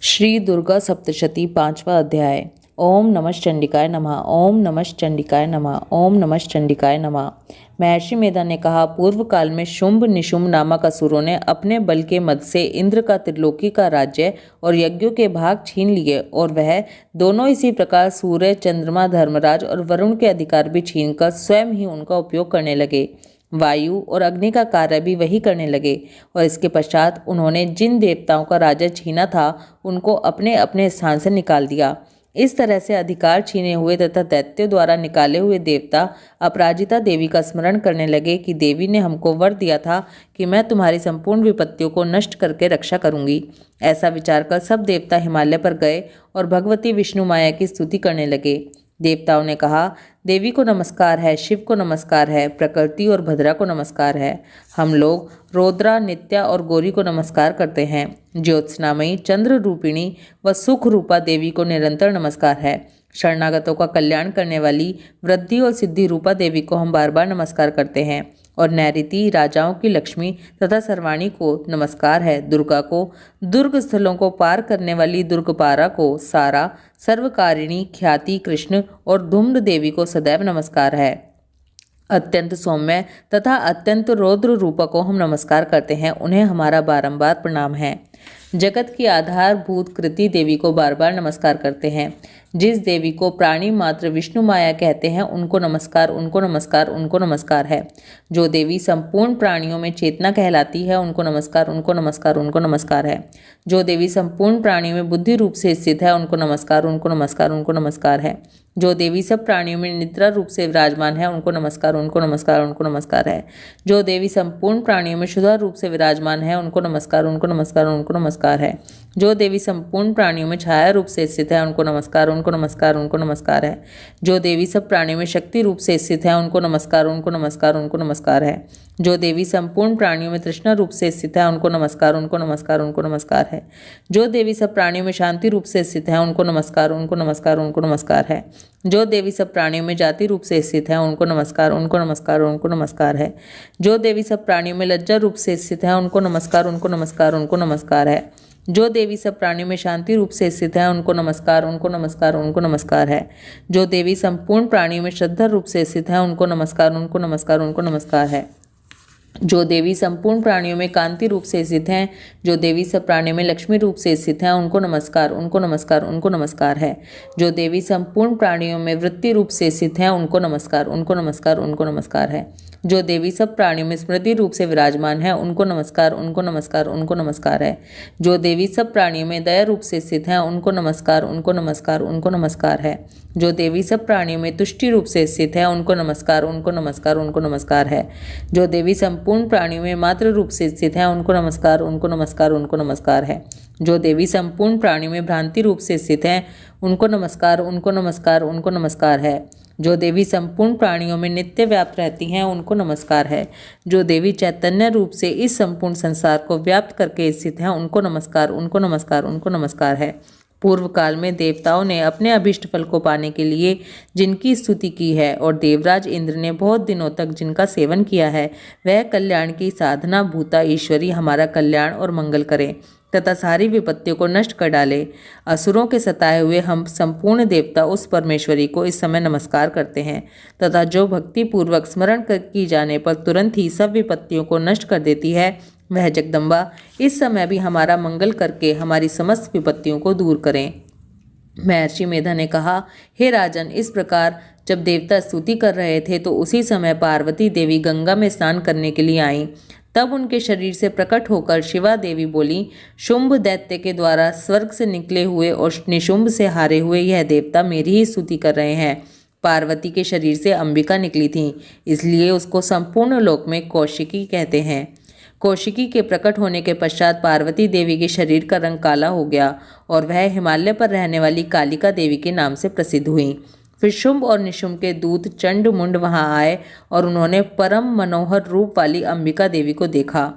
श्री दुर्गा सप्तशती पांचवा अध्याय। ओम नमः चंडिकाय नमः। ओम नमः चंडिकाय नमः। ओम नमः चंडिकाय नमः। महर्षि मेधा ने कहा, पूर्व काल में शुंभ निशुंभ नामक असुरों ने अपने बल के मद से इंद्र का त्रिलोकी का राज्य और यज्ञों के भाग छीन लिए, और वह दोनों इसी प्रकार सूर्य, चंद्रमा, धर्मराज और वरुण के अधिकार भी छीनकर स्वयं ही उनका उपयोग करने लगे। वायु और अग्नि का कार्य भी वही करने लगे, और इसके पश्चात उन्होंने जिन देवताओं का राज्य छीना था उनको अपने अपने स्थान से निकाल दिया। इस तरह से अधिकार छीने हुए तथा दैत्यों द्वारा निकाले हुए देवता अपराजिता देवी का स्मरण करने लगे कि देवी ने हमको वर दिया था कि मैं तुम्हारी संपूर्ण विपत्तियों को नष्ट करके रक्षा करूंगी। ऐसा विचार कर सब देवता हिमालय पर गए और भगवती विष्णु माया की स्तुति करने लगे। देवताओं ने कहा, देवी को नमस्कार है, शिव को नमस्कार है, प्रकृति और भद्रा को नमस्कार है। हम लोग रौद्रा, नित्या और गौरी को नमस्कार करते हैं। ज्योत्सनामयी, चंद्र रूपिणी व सुख रूपा देवी को निरंतर नमस्कार है। शरणागतों का कल्याण करने वाली वृद्धि और सिद्धि रूपा देवी को हम बार बार नमस्कार करते हैं। और नैऋति, राजाओं की लक्ष्मी तथा सर्वाणी को नमस्कार है। दुर्गा को, दुर्ग स्थलों को पार करने वाली दुर्गपारा को, सारा, सर्वकारिणी, ख्याति, कृष्ण और धूम्र देवी को सदैव नमस्कार है। अत्यंत सौम्य तथा अत्यंत रौद्र रूपा को हम नमस्कार करते हैं, उन्हें हमारा बारंबार प्रणाम है। जगत की आधारभूत कृति देवी को बार बार नमस्कार करते हैं। जिस देवी को प्राणी मात्र विष्णु माया कहते हैं, उनको नमस्कार, उनको नमस्कार, उनको नमस्कार है। जो देवी संपूर्ण प्राणियों में चेतना कहलाती है, उनको नमस्कार, उनको नमस्कार, उनको नमस्कार है। जो देवी संपूर्ण प्राणियों में बुद्धि रूप से स्थित है, उनको नमस्कार, उनको नमस्कार, उनको नमस्कार है। जो देवी सब प्राणियों में निद्रा रूप से विराजमान है, उनको नमस्कार, उनको नमस्कार, उनको नमस्कार है। जो देवी संपूर्ण प्राणियों में शुद्ध रूप से विराजमान है, उनको नमस्कार, उनको नमस्कार, उनको नमस्कार है। जो देवी संपूर्ण प्राणियों में छाया रूप से स्थित है, उनको नमस्कार, उनको नमस्कार, उनको नमस्कार है। जो देवी सब प्राणियों में शक्ति रूप से स्थित है, उनको नमस्कार, उनको नमस्कार, उनको नमस्कार है। जो देवी संपूर्ण प्राणियों में तृष्णा रूप से स्थित है, उनको नमस्कार, उनको नमस्कार, उनको नमस्कार है। जो देवी सब प्राणियों में शांति रूप से स्थित है, उनको नमस्कार, उनको नमस्कार, उनको नमस्कार है। जो देवी सब प्राणियों में जाति रूप से स्थित है, उनको नमस्कार, उनको नमस्कार, उनको नमस्कार है। जो देवी सब प्राणियों में लज्जा रूप से स्थित है, उनको नमस्कार, उनको नमस्कार, उनको नमस्कार है। जो देवी सब प्राणियों में शांति रूप से स्थित है, उनको नमस्कार, उनको नमस्कार, उनको नमस्कार है। जो देवी संपूर्ण प्राणियों में श्रद्धा रूप से स्थित है, उनको नमस्कार, उनको नमस्कार, उनको नमस्कार है। जो देवी संपूर्ण प्राणियों में कांति रूप से स्थित हैं, जो देवी सब प्राणियों में लक्ष्मी रूप से स्थित हैं, उनको नमस्कार, उनको नमस्कार, उनको नमस्कार है। जो देवी संपूर्ण प्राणियों में वृत्ति रूप से स्थित हैं, उनको नमस्कार, उनको नमस्कार, उनको नमस्कार है। जो देवी सब प्राणियों में स्मृति रूप से विराजमान है, उनको नमस्कार, उनको नमस्कार, उनको नमस्कार है। जो देवी सब प्राणियों में दया रूप से स्थित हैं, उनको नमस्कार, उनको नमस्कार, उनको नमस्कार है। जो देवी सब प्राणियों में तुष्टि रूप से स्थित है, उनको नमस्कार, उनको नमस्कार, उनको नमस्कार है। जो देवी संपूर्ण प्राणियों में मातृ रूप से स्थित है, उनको नमस्कार, उनको नमस्कार, उनको नमस्कार है। जो देवी संपूर्ण प्राणियों में भ्रांति रूप से स्थित हैं, उनको नमस्कार, उनको नमस्कार, उनको नमस्कार है। जो देवी संपूर्ण प्राणियों में नित्य व्याप्त रहती हैं, उनको नमस्कार है। जो देवी चैतन्य रूप से इस संपूर्ण संसार को व्याप्त करके स्थित हैं, उनको नमस्कार, उनको नमस्कार, उनको नमस्कार है। पूर्व काल में देवताओं ने अपने अभिष्ट फल को पाने के लिए जिनकी स्तुति की है और देवराज इंद्र ने बहुत दिनों तक जिनका सेवन किया है, वह कल्याण की साधना भूता ईश्वरी हमारा कल्याण और मंगल करें तथा सारी विपत्तियों को नष्ट कर डाले। असुरों के सताए हुए हम संपूर्ण देवता उस परमेश्वरी को इस समय नमस्कार करते हैं तथा जो भक्ति पूर्वक स्मरण की जाने पर तुरंत ही सब विपत्तियों को नष्ट कर देती है, वह जगदम्बा इस समय भी हमारा मंगल करके हमारी समस्त विपत्तियों को दूर करें। महर्षि मेधा ने कहा, हे राजन, इस प्रकार जब देवता स्तुति कर रहे थे तो उसी समय पार्वती देवी गंगा में स्नान करने के लिए आईं। तब उनके शरीर से प्रकट होकर शिवा देवी बोली, शुंभ दैत्य के द्वारा स्वर्ग से निकले हुए और निशुंभ से हारे हुए यह देवता मेरी ही स्तुति कर रहे हैं। पार्वती के शरीर से अंबिका निकली थी, इसलिए उसको संपूर्ण लोक में कौशिकी कहते हैं। कौशिकी के प्रकट होने के पश्चात पार्वती देवी के शरीर का रंग काला हो गया और वह हिमालय पर रहने वाली कालिका देवी के नाम से प्रसिद्ध हुई। फिर शुंभ और निशुंभ के दूत चंड मुंड वहां आए और उन्होंने परम मनोहर रूप वाली अंबिका देवी को देखा।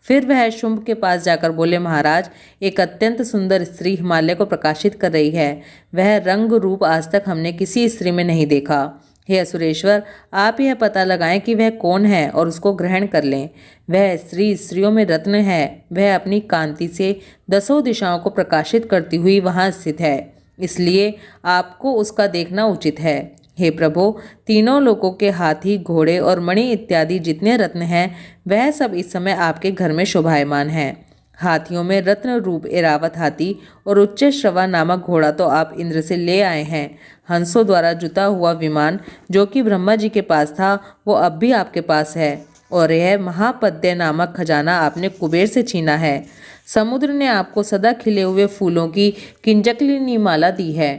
फिर वह शुंभ के पास जाकर बोले, महाराज, एक अत्यंत सुंदर स्त्री हिमालय को प्रकाशित कर रही है। वह रंग रूप आज तक हमने किसी स्त्री में नहीं देखा। हे असुरेश्वर, आप यह पता लगाएं कि वह कौन है और उसको ग्रहण कर लें। वह स्त्री स्त्रियों में रत्न है। वह अपनी कांति से 10 दिशाओं को प्रकाशित करती हुई वहाँ स्थित है, इसलिए आपको उसका देखना उचित है। हे प्रभु, तीनों लोकों के हाथी, घोड़े और मणि इत्यादि जितने रत्न हैं, वह सब इस समय आपके घर में शोभायमान हैं। हाथियों में रत्न रूप एरावत हाथी और उच्च श्रवा नामक घोड़ा तो आप इंद्र से ले आए हैं। हंसों द्वारा जुता हुआ विमान जो कि ब्रह्मा जी के पास था, वो अब भी आपके पास है। और यह महापद्य नामक खजाना आपने कुबेर से छीना है। समुद्र ने आपको सदा खिले हुए फूलों की किंजकलिनी माला दी है।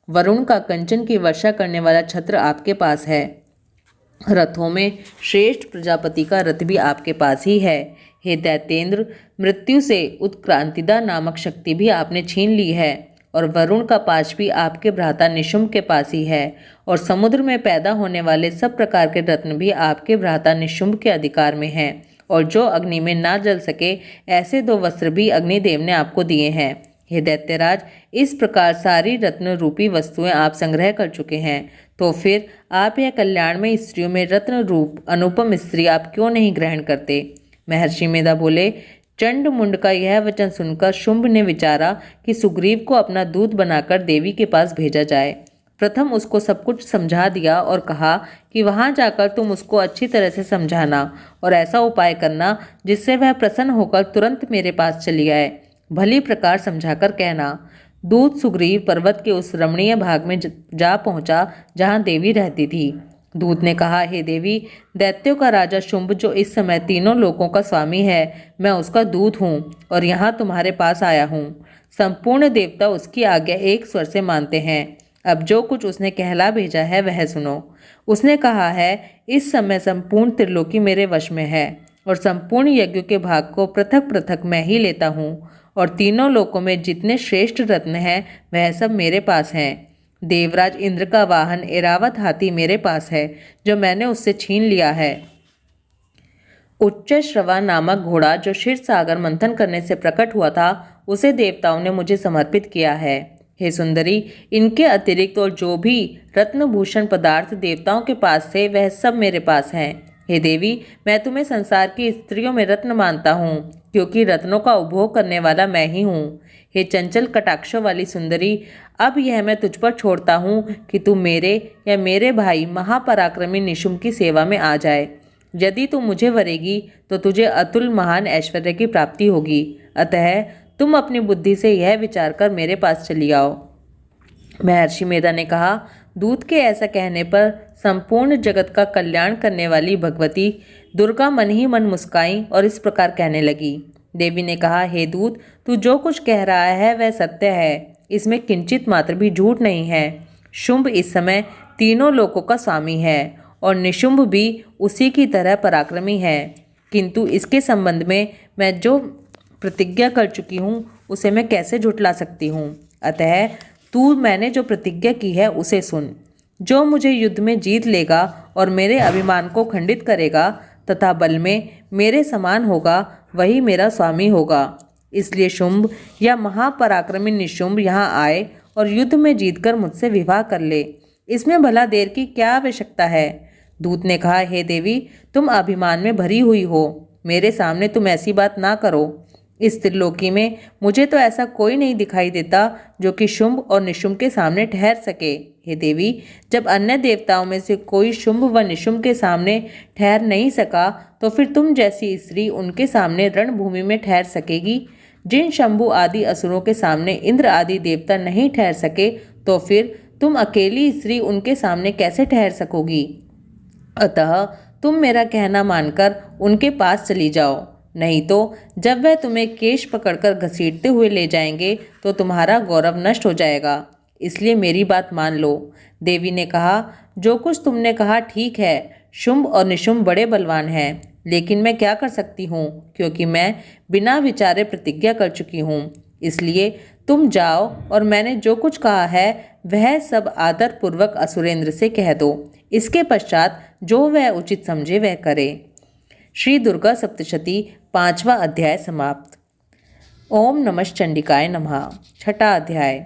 वरुण का कंचन की वर्षा करने वाला छत्र आपके पास है। रथों में श्रेष्ठ प्रजापति का रथ भी आपके पास ही है। हे दैत्येंद्र, मृत्यु से उत्क्रांतिदा नामक शक्ति भी आपने छीन ली है। और वरुण का पाश भी आपके भ्राता निशुंभ के पास ही है। और समुद्र में पैदा होने वाले सब प्रकार के रत्न भी आपके भ्राता निशुंभ के अधिकार में हैं। और जो अग्नि में ना जल सके, ऐसे 2 वस्त्र भी अग्निदेव ने आपको दिए हैं। हे दैत्यराज, इस प्रकार सारी रत्न रूपी वस्तुएं आप संग्रह कर चुके हैं, तो फिर आप यह कल्याण में स्त्रियों में रत्न रूप अनुपम स्त्री आप क्यों नहीं ग्रहण करते? महर्षि मेधा बोले, चंड मुंड का यह वचन सुनकर शुंभ ने विचारा कि सुग्रीव को अपना दूत बनाकर देवी के पास भेजा जाए। प्रथम उसको सब कुछ समझा दिया और कहा कि वहां जाकर तुम उसको अच्छी तरह से समझाना और ऐसा उपाय करना जिससे वह प्रसन्न होकर तुरंत मेरे पास चली आए। भली प्रकार समझाकर कहना। दूत सुग्रीव पर्वत के उस रमणीय भाग में जा पहुंचा जहां देवी रहती थी। दूत ने कहा, हे देवी, दैत्यों का राजा शुंभ जो इस समय तीनों लोकों का स्वामी है, मैं उसका दूत हूँ और यहाँ तुम्हारे पास आया हूँ। संपूर्ण देवता उसकी आज्ञा एक स्वर से मानते हैं। अब जो कुछ उसने कहला भेजा है वह सुनो। उसने कहा है, इस समय संपूर्ण त्रिलोकी मेरे वश में है और संपूर्ण यज्ञों के भाग को पृथक पृथक मैं ही लेता हूँ और तीनों लोकों में जितने श्रेष्ठ रत्न हैं वह सब मेरे पास हैं। देवराज इंद्र का वाहन एरावत हाथी मेरे पास है जो मैंने उससे छीन लिया है। उच्च श्रवा नामक घोड़ा जो क्षीर सागर मंथन करने से प्रकट हुआ था, उसे देवताओं ने मुझे समर्पित किया है। हे सुंदरी, इनके अतिरिक्त और जो भी रत्नभूषण पदार्थ देवताओं के पास थे वह सब मेरे पास हैं। हे देवी, मैं तुम्हें संसार की स्त्रियों में रत्न मानता हूँ, क्योंकि रत्नों का उपभोग करने वाला मैं ही हूँ। हे चंचल कटाक्षों वाली सुंदरी, अब यह मैं तुझ पर छोड़ता हूँ कि तू मेरे या मेरे भाई महापराक्रमी निशुंभ की सेवा में आ जाए। यदि तू मुझे वरेगी तो तुझे अतुल महान ऐश्वर्य की प्राप्ति होगी। अतः तुम अपनी बुद्धि से यह विचार कर मेरे पास चली आओ। महर्षि मेधा ने कहा, दूत के ऐसा कहने पर संपूर्ण जगत का कल्याण करने वाली भगवती दुर्गा मन ही मन मुस्काई और इस प्रकार कहने लगी। देवी ने कहा, हे दूत, तू जो कुछ कह रहा है वह सत्य है, इसमें किंचित मात्र भी झूठ नहीं है। शुंभ इस समय तीनों लोकों का स्वामी है और निशुंभ भी उसी की तरह पराक्रमी है, किंतु इसके संबंध में मैं जो प्रतिज्ञा कर चुकी हूँ उसे मैं कैसे झुठला सकती हूँ। अतः तू मैंने जो प्रतिज्ञा की है उसे सुन। जो मुझे युद्ध में जीत लेगा और मेरे अभिमान को खंडित करेगा तथा बल में मेरे समान होगा, वही मेरा स्वामी होगा। इसलिए शुंभ या महापराक्रमी निशुंभ यहाँ आए और युद्ध में जीतकर मुझसे विवाह कर ले। इसमें भला देर की क्या आवश्यकता है? दूत ने कहा, हे देवी, तुम अभिमान में भरी हुई हो, मेरे सामने तुम ऐसी बात ना करो। इस त्रिलोकी में मुझे तो ऐसा कोई नहीं दिखाई देता जो कि शुंभ और निशुंभ के सामने ठहर सके। हे देवी, जब अन्य देवताओं में से कोई शुंभ व निशुंभ के सामने ठहर नहीं सका, तो फिर तुम जैसी स्त्री उनके सामने रणभूमि में ठहर सकेगी। जिन शंभु आदि असुरों के सामने इंद्र आदि देवता नहीं ठहर सके, तो फिर तुम अकेली स्त्री उनके सामने कैसे ठहर सकोगी? अतः तुम मेरा कहना मानकर उनके पास चली जाओ, नहीं तो जब वह तुम्हें केश पकड़कर घसीटते हुए ले जाएंगे तो तुम्हारा गौरव नष्ट हो जाएगा। इसलिए मेरी बात मान लो। देवी ने कहा, जो कुछ तुमने कहा ठीक है। शुंभ और निशुंभ बड़े बलवान हैं, लेकिन मैं क्या कर सकती हूँ, क्योंकि मैं बिना विचारे प्रतिज्ञा कर चुकी हूँ। इसलिए तुम जाओ और मैंने जो कुछ कहा है वह सब आदर पूर्वक असुरेंद्र से कह दो। इसके पश्चात जो वह उचित समझे वह करे। श्री दुर्गा सप्तशती 5वां अध्याय समाप्त। ओम नमः चंडिकाय नमः। छठा अध्याय।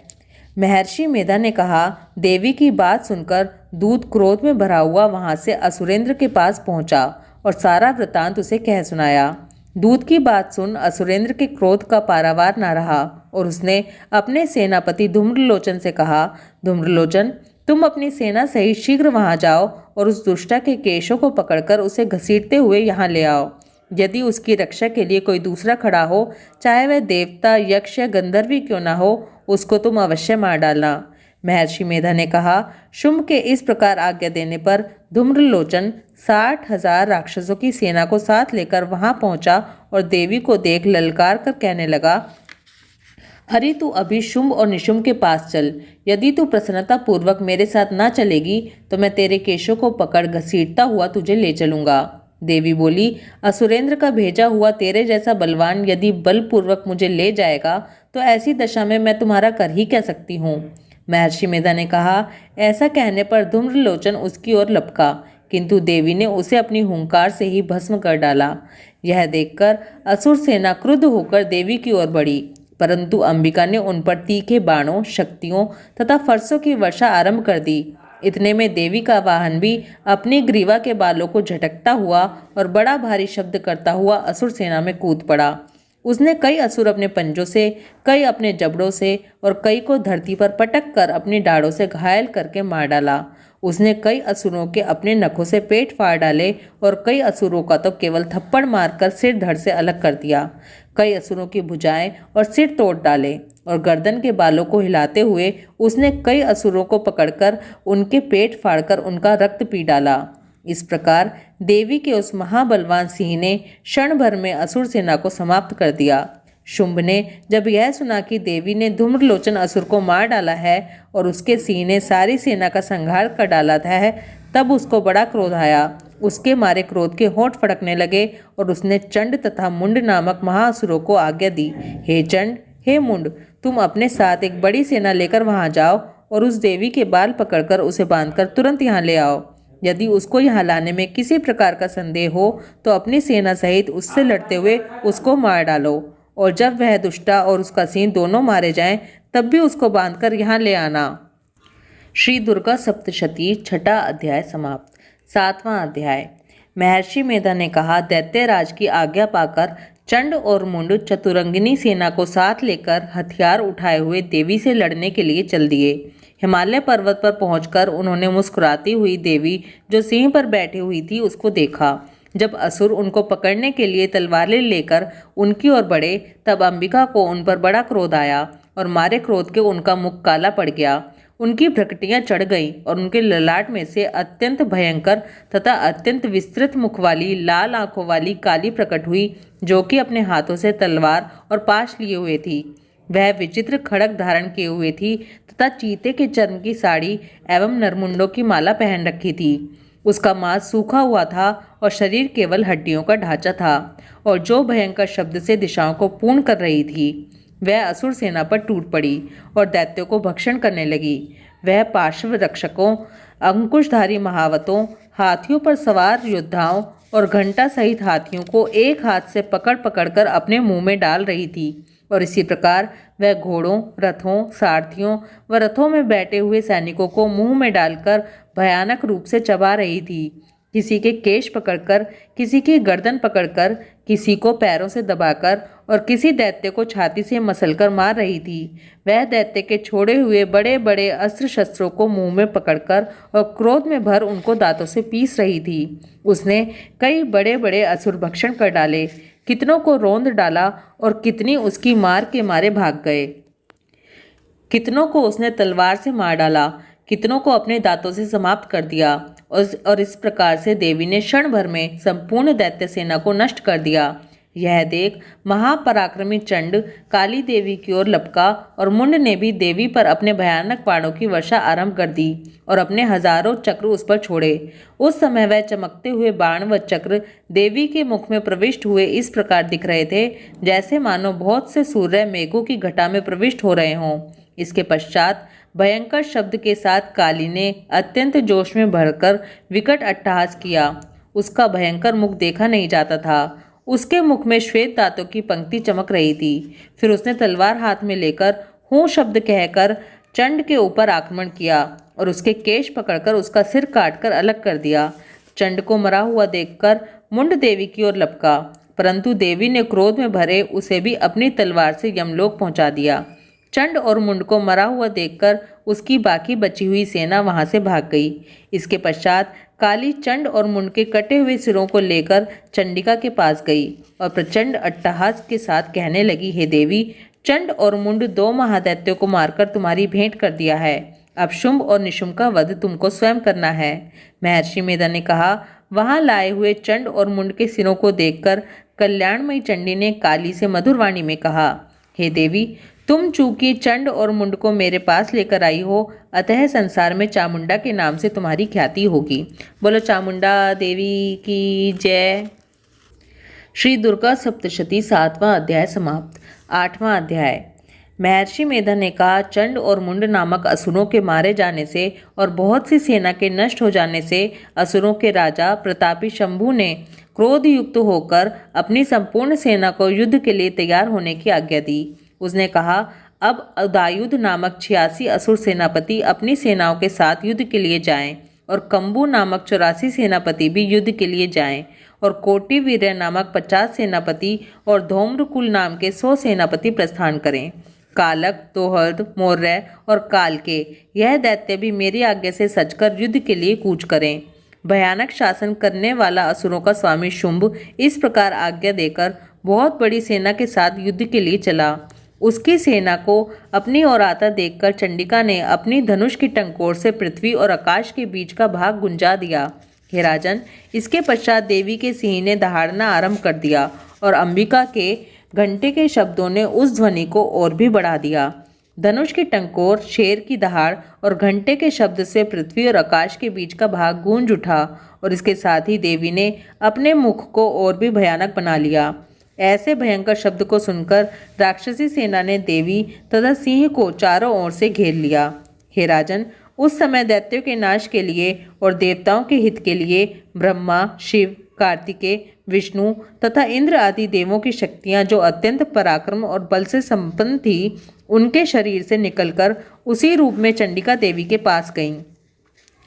महर्षि मेधा ने कहा, देवी की बात सुनकर दूत क्रोध में भरा हुआ वहां से असुरेंद्र के पास पहुंचा और सारा वृतांत उसे कह सुनाया। दूत की बात सुन असुरेंद्र के क्रोध का पारावार न रहा और उसने अपने सेनापति धूम्रलोचन से कहा, धूम्रलोचन, तुम अपनी सेना सहित शीघ्र वहां जाओ और उस दुष्टा के केशों को पकड़कर उसे घसीटते हुए यहाँ ले आओ। यदि उसकी रक्षा के लिए कोई दूसरा खड़ा हो, चाहे वह देवता, यक्ष या गंधर्व ही क्यों ना हो, उसको तुम अवश्य मार डालना। महर्षि मेधा ने कहा। शुंभ के इस प्रकार आज्ञा देने पर धूम्रलोचन 60,000 राक्षसों की सेना को साथ लेकर वहां पहुंचा और देवी को देख ललकार कर कहने लगा, हरि, तू अभी शुंभ और निशुंभ के पास चल। यदि तू प्रसन्नता पूर्वक मेरे साथ ना चलेगी तो मैं तेरे केशों को पकड़ घसीटता हुआ तुझे ले चलूंगा। देवी बोली, असुरेंद्र का भेजा हुआ तेरे जैसा बलवान यदि बलपूर्वक मुझे ले जाएगा तो ऐसी दशा में मैं तुम्हारा कर ही कह सकती हूँ। महर्षि मेधा ने कहा। ऐसा कहने पर धूम्रलोचन उसकी ओर लपका, किंतु देवी ने उसे अपनी हुंकार से ही भस्म कर डाला। यह देखकर असुर सेना क्रुद्ध होकर देवी की ओर बढ़ी, परंतु अंबिका ने उन पर तीखे बाणों, शक्तियों तथा फरसों की वर्षा आरंभ कर दी। इतने में देवी का वाहन भी अपनी ग्रीवा के बालों को झटकता हुआ और बड़ा भारी शब्द करता हुआ असुर सेना में कूद पड़ा। उसने कई असुर अपने पंजों से, कई अपने जबड़ों से और कई को धरती पर पटक कर अपनी डाढ़ों से घायल करके मार डाला। उसने कई असुरों के अपने नखों से पेट फाड़ डाले और कई असुरों का तो केवल थप्पड़ मारकर सिर धड़ से अलग कर दिया। कई असुरों की भुजाएं और सिर तोड़ डाले और गर्दन के बालों को हिलाते हुए उसने कई असुरों को पकड़कर उनके पेट फाड़कर उनका रक्त पी डाला। इस प्रकार देवी के उस महाबलवान सिंह ने क्षण भर में असुर सेना को समाप्त कर दिया। शुंभ ने जब यह सुना कि देवी ने धूम्रलोचन असुर को मार डाला है और उसके सिंह ने सारी सेना का संहार कर डाला है, तब उसको बड़ा क्रोध आया। उसके मारे क्रोध के होंठ फड़कने लगे और उसने चंड तथा मुंड नामक महाअसुरों को आज्ञा दी, हे चंड, हे मुंड, तुम अपने साथ एक बड़ी सेना लेकर वहां जाओ और उस देवी के बाल पकड़कर उसे बांधकर तुरंत यहाँ ले आओ। यदि उसको यहाँ लाने में किसी प्रकार का संदेह हो तो अपनी सेना सहित उससे लड़ते हुए उसको मार डालो और जब वह दुष्टा और उसका सिंह दोनों मारे जाएं तब भी उसको बांधकर यहाँ ले आना। श्री दुर्गा सप्तशती छठा अध्याय समाप्त। सातवां अध्याय। महर्षि मेधा ने कहा, दैत्यराज की आज्ञा पाकर चंड और मुंड चतुरंगिनी सेना को साथ लेकर हथियार उठाए हुए देवी से लड़ने के लिए चल दिए। हिमालय पर्वत पर पहुंचकर उन्होंने मुस्कुराती हुई देवी जो सिंह पर बैठी हुई थी उसको देखा। जब असुर उनको पकड़ने के लिए तलवारें लेकर उनकी ओर बढ़े तब अंबिका को उन पर बड़ा क्रोध आया और मारे क्रोध के उनका मुख काला पड़ गया। उनकी भ्रकटियां चढ़ गईं और उनके ललाट में से अत्यंत भयंकर तथा अत्यंत विस्तृत मुख वाली लाल आंखों वाली काली प्रकट हुई, जो कि अपने हाथों से तलवार और पाश लिए हुए थी। वह विचित्र खड़ग धारण किए हुए थी तथा चीते के चर्म की साड़ी एवं नरमुंडों की माला पहन रखी थी। उसका मांस सूखा हुआ था और शरीर केवल हड्डियों का ढांचा था और जो भयंकर शब्द से दिशाओं को पूर्ण कर रही थी। वह असुर सेना पर टूट पड़ी और दैत्यों को भक्षण करने लगी। वह पार्श्व रक्षकों, अंकुशधारी महावतों, हाथियों पर सवार योद्धाओं और घंटा सहित हाथियों को एक हाथ से पकड़ पकड़कर अपने मुंह में डाल रही थी और इसी प्रकार वह घोड़ों, रथों, सारथियों व रथों में बैठे हुए सैनिकों को मुंह में डालकर भयानक रूप से चबा रही थी। किसी के केश पकड़कर, किसी की गर्दन पकड़कर, किसी को पैरों से दबाकर और किसी दैत्य को छाती से मसलकर मार रही थी। वह दैत्य के छोड़े हुए बड़े बड़े अस्त्र शस्त्रों को मुंह में पकड़कर और क्रोध में भर उनको दांतों से पीस रही थी। उसने कई बड़े बड़े असुर भक्षण कर डाले, कितनों को रौंद डाला और कितनी उसकी मार के मारे भाग गए। कितनों को उसने तलवार से मार डाला, कितनों को अपने दांतों से समाप्त कर दिया और इस प्रकार से देवी ने क्षण भर में संपूर्ण दैत्य सेना को नष्ट कर दिया। यह देख महापराक्रमी चंड काली देवी की ओर लपका और मुंड ने भी देवी पर अपने भयानक बाणों की वर्षा आरंभ कर दी और अपने हजारों चक्र उस पर छोड़े। उस समय वह चमकते हुए बाण व चक्र देवी के मुख में प्रविष्ट हुए इस प्रकार दिख रहे थे जैसे मानो बहुत से सूर्य मेघों की घटा में प्रविष्ट हो रहे हों। इसके पश्चात भयंकर शब्द के साथ काली ने अत्यंत जोश में भरकर विकट अट्टहास किया। उसका भयंकर मुख देखा नहीं जाता था। उसके मुख में श्वेत दांतों की पंक्ति चमक रही थी। फिर उसने तलवार हाथ में लेकर हूँ शब्द कहकर चंड के ऊपर आक्रमण किया और उसके केश पकड़कर उसका सिर काटकर अलग कर दिया। चंड को मरा हुआ देखकर मुंड देवी की ओर लपका, परंतु देवी ने क्रोध में भरे उसे भी अपनी तलवार से यमलोक पहुंचा दिया। चंड और मुंड को मरा हुआ देखकर उसकी बाकी बची हुई सेना वहां से भाग गई। इसके पश्चात काली चंड और मुंड के कटे हुए सिरों को लेकर चंडिका के पास गई और प्रचंड अट्टहास के साथ कहने लगी, हे देवी, चंड और मुंड 2 महादैत्यों को मारकर तुम्हारी भेंट कर दिया है। अब शुंभ और निशुंभ का वध तुमको स्वयं करना है। महर्षि मेधा ने कहा, वहां लाए हुए चंड और मुंड के सिरों को देखकर कल्याणमयी चंडी ने काली से मधुर वाणी में कहा, हे देवी, तुम चूंकि चंड और मुंड को मेरे पास लेकर आई हो, अतः संसार में चामुंडा के नाम से तुम्हारी ख्याति होगी। बोलो चामुंडा देवी की जय। श्री दुर्गा सप्तशती 7वां अध्याय समाप्त। 8वां अध्याय। महर्षि मेधा ने कहा, चंड और मुंड नामक असुरों के मारे जाने से और बहुत सी सेना के नष्ट हो जाने से असुरों के राजा प्रतापी शंभु ने क्रोध युक्त होकर अपनी संपूर्ण सेना को युद्ध के लिए तैयार होने की आज्ञा दी। उसने कहा, अब उदायुध नामक 86 असुर सेनापति अपनी सेनाओं के साथ युद्ध के लिए जाएं और कंबू नामक 84 सेनापति भी युद्ध के लिए जाएं और कोटि वीर्य नामक 50 सेनापति और धूम्रकुल नाम के 100 सेनापति प्रस्थान करें। कालक, दोहर्द, मौर्य और काल के यह दैत्य भी मेरी आज्ञा से सजकर युद्ध के लिए कूच करें। भयानक शासन करने वाला असुरों का स्वामी शुंभ इस प्रकार आज्ञा देकर बहुत बड़ी सेना के साथ युद्ध के लिए चला। उसकी सेना को अपनी ओर आता देखकर चंडिका ने अपनी धनुष की टंकोर से पृथ्वी और आकाश के बीच का भाग गुंजा दिया। हे राजन, इसके पश्चात देवी के सिंह ने दहाड़ना आरंभ कर दिया और अंबिका के घंटे के शब्दों ने उस ध्वनि को और भी बढ़ा दिया। धनुष की टंकोर, शेर की दहाड़ और घंटे के शब्द से पृथ्वी और आकाश के बीच का भाग गूंज उठा और इसके साथ ही देवी ने अपने मुख को और भी भयानक बना लिया। ऐसे भयंकर शब्द को सुनकर राक्षसी सेना ने देवी तथा सिंह को चारों ओर से घेर लिया। हे राजन, उस समय दैत्यों के नाश के लिए और देवताओं के हित के लिए ब्रह्मा, शिव, कार्तिकेय, विष्णु तथा इंद्र आदि देवों की शक्तियां जो अत्यंत पराक्रम और बल से संपन्न थी, उनके शरीर से निकलकर उसी रूप में चंडिका देवी के पास गईं।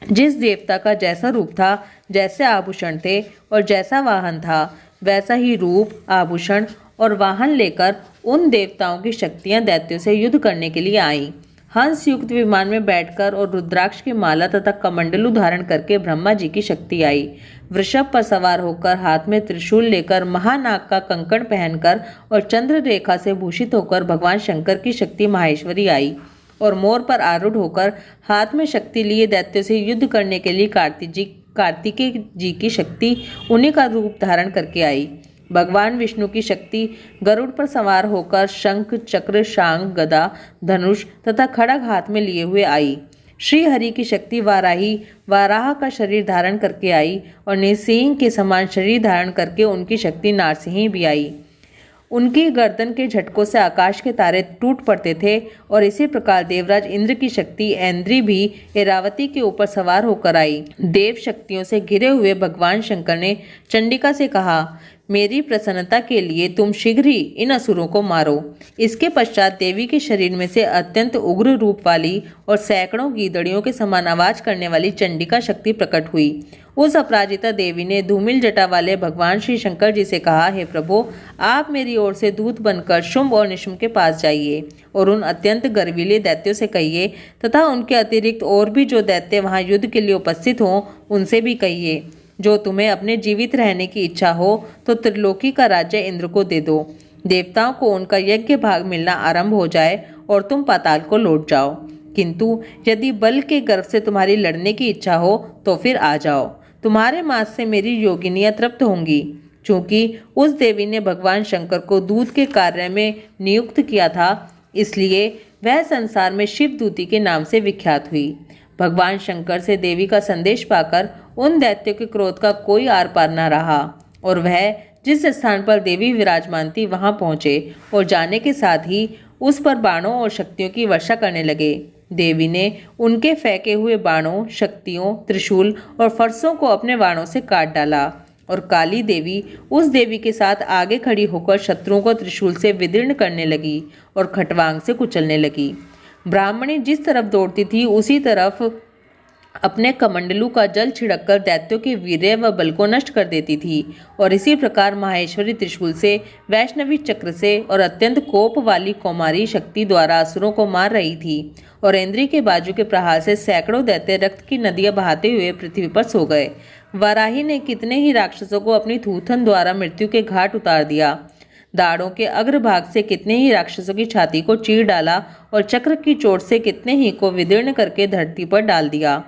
जिस देवता का जैसा रूप था, जैसे आभूषण थे और जैसा वाहन था, वैसा ही रूप, आभूषण और वाहन लेकर उन देवताओं की शक्तियां दैत्यों से युद्ध करने के लिए आईं। हंस युक्त विमान में बैठकर और रुद्राक्ष की माला तथा कमंडलू धारण करके ब्रह्मा जी की शक्ति आई। वृषभ पर सवार होकर, हाथ में त्रिशूल लेकर, महानाग का कंकण पहनकर और चंद्र रेखा से भूषित होकर भगवान शंकर की शक्ति माहेश्वरी आई और मोर पर आरूढ़ होकर हाथ में शक्ति लिए दैत्यों से युद्ध करने के लिए कार्तिकेय जी की शक्ति उन्हीं का रूप धारण करके आई। भगवान विष्णु की शक्ति गरुड़ पर सवार होकर शंख, चक्र, शांग, गदा, धनुष तथा खड़ग हाथ में लिए हुए आई। श्री हरि की शक्ति वाराही वाराह का शरीर धारण करके आई और नृसिंह के समान शरीर धारण करके उनकी शक्ति नारसिंह भी आई। उनकी गर्दन के झटकों से आकाश के तारे टूट पड़ते थे और इसी प्रकार देवराज इंद्र की शक्ति ऐन्द्री भी ऐरावती के ऊपर सवार होकर आई। देव शक्तियों से घिरे हुए भगवान शंकर ने चंडिका से कहा, मेरी प्रसन्नता के लिए तुम शीघ्र ही इन असुरों को मारो। इसके पश्चात देवी के शरीर में से अत्यंत उग्र रूप वाली और सैकड़ों गीदड़ियों के समान आवाज करने वाली चंडिका शक्ति प्रकट हुई। उस अपराजिता देवी ने धूमिल जटा वाले भगवान श्री शंकर जी से कहा, हे प्रभु, आप मेरी ओर से दूत बनकर शुंभ और निशुंभ के पास जाइए और उन अत्यंत गर्वीले दैत्यों से कहिए तथा उनके अतिरिक्त और भी जो दैत्य वहां युद्ध के लिए उपस्थित हों, उनसे भी कहिए, जो तुम्हें अपने जीवित रहने की इच्छा हो तो त्रिलोकी का राज्य इंद्र को दे दो। देवताओं को उनका यज्ञ भाग मिलना आरंभ हो जाए और तुम पाताल को लौट जाओ। किंतु यदि बल के गर्व से तुम्हारी लड़ने की इच्छा हो तो फिर आ जाओ। तुम्हारे मांस से मेरी योगिनियां तृप्त होंगी। चूंकि उस देवी ने भगवान शंकर को दूत के कार्य में नियुक्त किया था, इसलिए वह संसार में शिवदूती के नाम से विख्यात हुई। भगवान शंकर से देवी का संदेश पाकर उन दैत्यों के क्रोध का कोई आर पार न रहा और वह जिस स्थान पर देवी विराजमान थी वहां पहुंचे और जाने के साथ ही उस पर बाणों और शक्तियों की वर्षा करने लगे। देवी ने उनके फेंके हुए बाणों, शक्तियों, त्रिशूल और फरसों को अपने बाणों से काट डाला और काली देवी उस देवी के साथ आगे खड़ी होकर शत्रुओं को त्रिशूल से विदीर्ण करने लगी और खटवांग से कुचलने लगी। ब्राह्मणी जिस तरफ दौड़ती थी उसी तरफ अपने कमंडलू का जल छिड़ककर दैत्यों के वीर्य व बल को नष्ट कर देती थी और इसी प्रकार माहेश्वरी त्रिशूल से, वैष्णवी चक्र से और अत्यंत कोप वाली कौमारी शक्ति द्वारा असुरों को मार रही थी और इंद्री के बाजू के प्रहार से सैकड़ों दैत्य रक्त की नदियां बहाते हुए पृथ्वी पर सो गए। वाराही ने कितने ही राक्षसों को अपनी थूथन द्वारा मृत्यु के घाट उतार दिया। दाढ़ों के अग्रभाग से कितने ही राक्षसों की छाती को चीर डाला और चक्र की चोट से कितने ही को विदीर्ण करके धरती पर डाल दिया।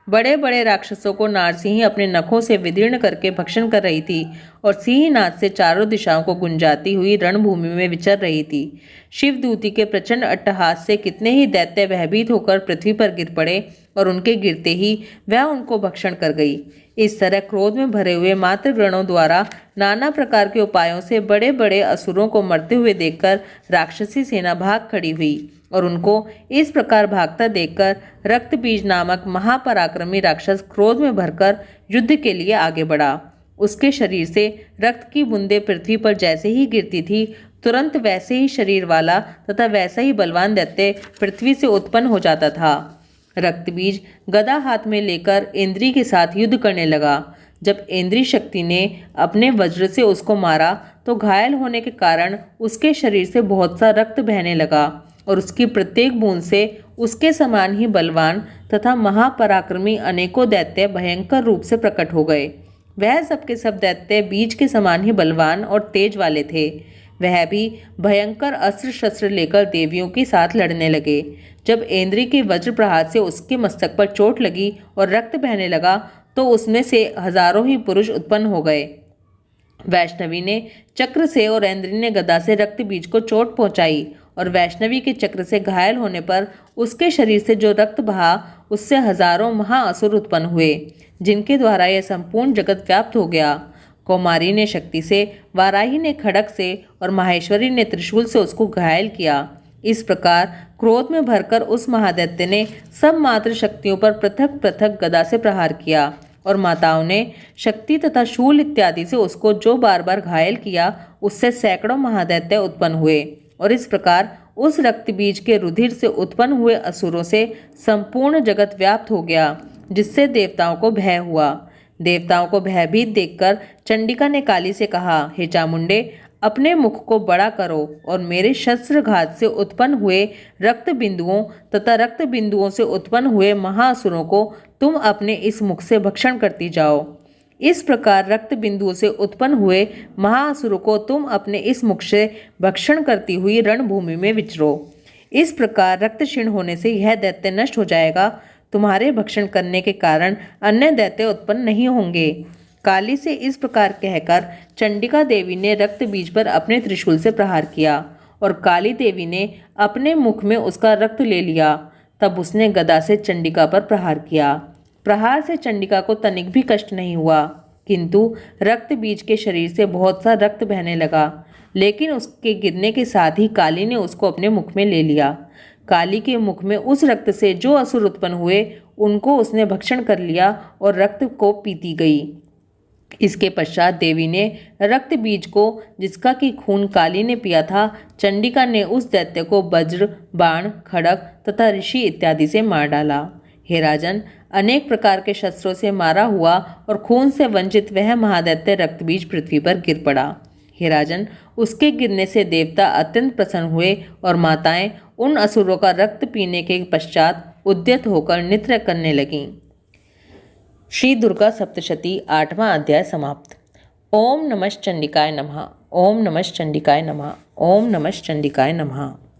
बड़े बड़े राक्षसों को नारसिंही अपने नखों से विदीर्ण करके भक्षण कर रही थी और सिंहनाद से चारों दिशाओं को गुंजाती हुई रणभूमि में विचर रही थी। शिवदूती के प्रचंड अट्टहास से कितने ही दैत्य भयभीत होकर पृथ्वी पर गिर पड़े और उनके गिरते ही वह उनको भक्षण कर गई। इस तरह क्रोध में भरे हुए मातृगणों द्वारा नाना प्रकार के उपायों से बड़े बड़े असुरों को मरते हुए देखकर राक्षसी सेना भाग खड़ी हुई और उनको इस प्रकार भागता देखकर रक्तबीज नामक महापराक्रमी राक्षस क्रोध में भरकर युद्ध के लिए आगे बढ़ा। उसके शरीर से रक्त की बूंदें पृथ्वी पर जैसे ही गिरती थी, तुरंत वैसे ही शरीर वाला तथा वैसा ही बलवान दैत्य पृथ्वी से उत्पन्न हो जाता था। रक्तबीज गदा हाथ में लेकर इंद्री के साथ युद्ध करने लगा। जब इंद्री शक्ति ने अपने वज्र से उसको मारा तो घायल होने के कारण उसके शरीर से बहुत सा रक्त बहने लगा और उसकी प्रत्येक बूंद से उसके समान ही बलवान तथा महापराक्रमी अनेकों दैत्य भयंकर रूप से प्रकट हो गए। वह सबके सब दैत्य बीज के समान ही बलवान और तेज वाले थे। वह भी भयंकर अस्त्र शस्त्र लेकर देवियों के साथ लड़ने लगे। जब इंद्री के वज्र प्रहार से उसके मस्तक पर चोट लगी और रक्त बहने लगा तो उसमें से हजारों ही पुरुष उत्पन्न हो गए। वैष्णवी ने चक्र से और इंद्री ने गदा से रक्त बीज को चोट पहुंचाई और वैष्णवी के चक्र से घायल होने पर उसके शरीर से जो रक्त बहा उससे हजारों महाअसुर उत्पन्न हुए, जिनके द्वारा यह संपूर्ण जगत व्याप्त हो गया। कौमारी ने शक्ति से, वाराही ने खड़ग से और माहेश्वरी ने त्रिशूल से उसको घायल किया। इस प्रकार क्रोध में भरकर उस महादैत्य ने सब मात्र शक्तियों पर पृथक पृथक गदा से प्रहार किया और माताओं ने शक्ति तथा शूल इत्यादि से उसको जो बार बार घायल किया, उससे सैकड़ों महादैत्य उत्पन्न हुए और इस प्रकार उस रक्त बीज के रुधिर से उत्पन्न हुए असुरों से संपूर्ण जगत व्याप्त हो गया, जिससे देवताओं को भय हुआ। देवताओं को भयभीत देखकर चंडिका ने काली से कहा, हे चामुंडे, अपने मुख को बड़ा करो और मेरे शस्त्रघात से उत्पन्न हुए रक्त बिंदुओं तथा रक्त बिंदुओं से उत्पन्न हुए महाअसुरों को तुम अपने इस मुख से भक्षण करती जाओ। इस प्रकार रक्त बिंदुओं से उत्पन्न हुए महाअसुरों को तुम अपने इस मुख से भक्षण करती हुई रणभूमि में विचरो। इस प्रकार रक्त क्षीण होने से यह दैत्य नष्ट हो जाएगा। तुम्हारे भक्षण करने के कारण अन्य दैत्य उत्पन्न नहीं होंगे। काली से इस प्रकार कहकर चंडिका देवी ने रक्त बीज पर अपने त्रिशूल से प्रहार किया और काली देवी ने अपने मुख में उसका रक्त ले लिया। तब उसने गदा से चंडिका पर प्रहार किया। प्रहार से चंडिका को तनिक भी कष्ट नहीं हुआ, किंतु रक्त बीज के शरीर से बहुत सा रक्त बहने लगा, लेकिन उसके गिरने के साथ ही काली ने उसको अपने मुख में ले लिया। काली के मुख में उस रक्त से जो असुर उत्पन्न हुए उनको उसने भक्षण कर लिया और रक्त को पीती गई। इसके पश्चात देवी ने रक्त बीज को, जिसका कि खून काली ने पिया था, चंडिका ने उस दैत्य को वज्र, बाण, खड़ग तथा ऋषि इत्यादि से मार डाला। हे राजन, अनेक प्रकार के शस्त्रों से मारा हुआ और खून से वंचित वह महादैत्य रक्तबीज पृथ्वी पर गिर पड़ा। हे राजन, उसके गिरने से देवता अत्यंत प्रसन्न हुए और माताएं उन असुरों का रक्त पीने के पश्चात उद्यत होकर नृत्य करने लगीं। श्री दुर्गा सप्तशती 8वां अध्याय समाप्त। ओम नमः चंडिकाय नमः। ओम नमः चंडिकाय नमः। ओम नमः चंडिकाय नमः।